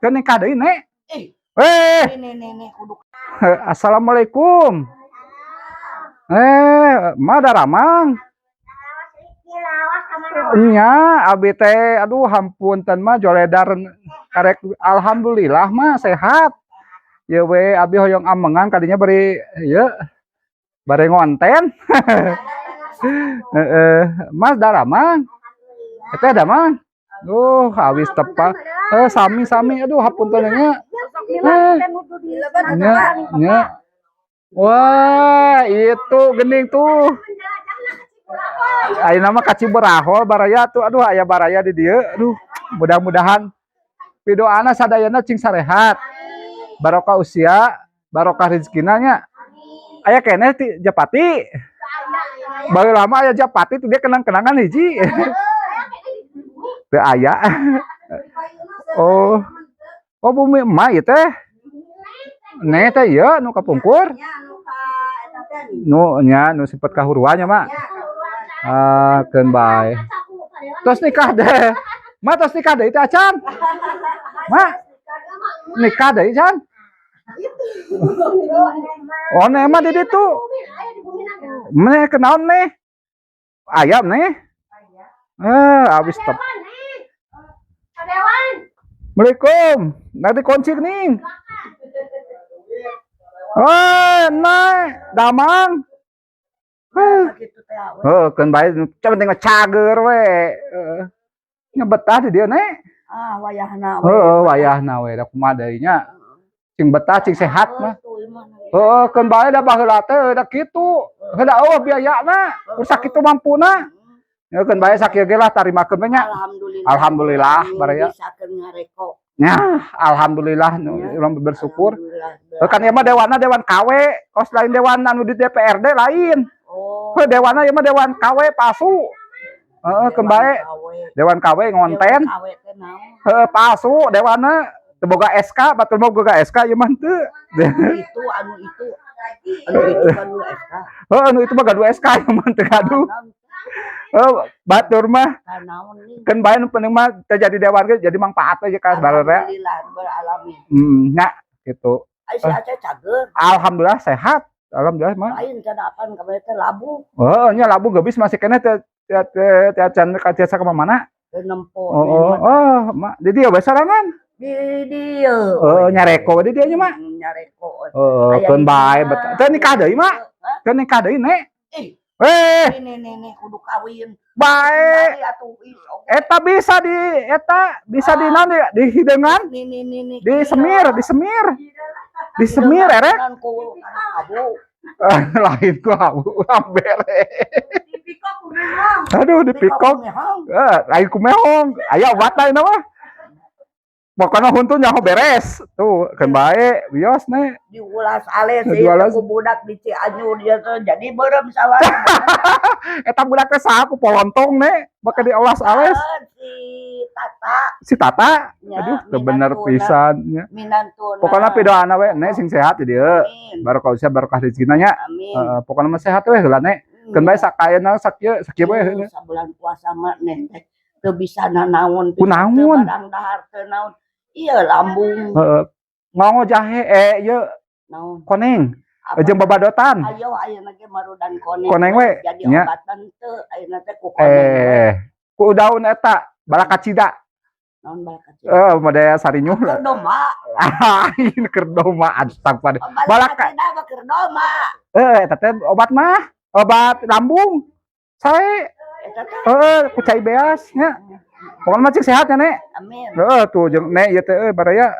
Kan nikah deui, Nek. Eh, Eh, kudu assalamualaikum. Madaramang. Nya, abi teh, aduh hampunten mah joledar karek alhamdulillah mah sehat. Ya we abi hoyong amengan kadinya beri ya bare ngonten. Heeh, Mas Daramang. Eta ada mang. Awis tepa. Sami, aduh hapunten nya. Nya. Wah, itu gening tuh. Ayeuna mah kaci berahol baraya tuh. Aduh aya baraya di dieu. Aduh, mudah-mudahan pidoana sadayana cing sarehat. Barokah usia, barokah rezekina nya. Aya keneh ti Japati. Baru lama aya Japati tuh dia kenang-kenangan hiji. Teu aya. Oh. Oh bumi emak ieu teh. Ne teh ieu nu kapungkur. Nu nya nu sipet kahuruanya mak. Keun bae. Tos nikah deh. Mak tos nikah deui teh acan. Mak. Nikah deui can. Oh ne mah di ditu. Meh kenaon nih? Ayam nih. Abis tep. Assalamualaikum. Nanti kunci nih. Nah, damang. Kan bae can penting cager we. Nya betah di dieu nek. wayahna we. Wayahna we da kumaha deui nya. Cing betah cing sehat mah. Kan bae da baheula teh da kitu. Heula eueuh biayana. Ursak kitu mampuna. Ya kan bae sakieu ge lah tarimakeun we nya. Alhamdulillah baraya. Ya, alhamdulillah urang bersyukur. Kan ieu mah dewana dewan KW, kos lain dewan anu di DPRD lain. Dewana ieu mah dewan KW palsu. Kan bae dewan KW ngonten. Palsu dewana teu boga SK, batur boga SK ieu mah teu. Anu itu gaduh SK. Anu itu mah gaduh SK ieu mah teu gaduh. Batur mah kan bae nu penting mah terjadi dewan ge jadi manfaat aja ka barara. Alhamdulillah beralamin. Nya gitu. Si Aceh cager. Alhamdulillah sehat. Alhamdulillah mah. Lain can apan ka teh labu. Nya labu geubis masih keneh teh can ka tiasa ka mana? Teu nempo. Mak di dieu bae sarangan. Di dieu. Nyareko di dieu nya mak. Nyareko. Keun bae betul. Teu nikah deui mak. Teu nikah deui nek. Nih, kudu kawin. Bae. Eta bisa di naon di hideungan. Nih. Di semir erek. Lain ku abu bere. Aduh di pikok. Lain ku mehong. Aya obat lain mah. Pokoknya huntu nyaho beres. Tuh kan bae bios nih. Diulas ales ku budak di Cianjur dia tuh jadi beureum sawah. Eta budak teh saha ku polontong nih. Baka diolas ales. Si Tata. Aduh teu bener pisan nya. Pokoknya pidoana we nek sing sehat di dieu. Barokah usia barokah rezekina nya. Pokoknya mah sehat we heula nek. Keun bae sakayeuna sakieu we. Sabulan puasa mah nek teu bisa nanaon. Kunaon? Barang dahar teu naon. Iya lambung. Ngongo jahe ieu naon? Koneng. Jeung babadotan. Ayo ayeuna ge marudan koneng. Koneng we. Jadi obatan teu ayeuna teh ku koneng. Ku daun eta balakacida. Naon balakacida? Model sarinyuh. Kerdoma. Ini kerdoma astagfirullah. Balakacida mah kerdoma. Eta teh obat mah, obat lambung. Sae. Ku cai beas nya. Pokoknya mah cik sehat ya nek. Amin. Tuh jeung nek ieu teh baraya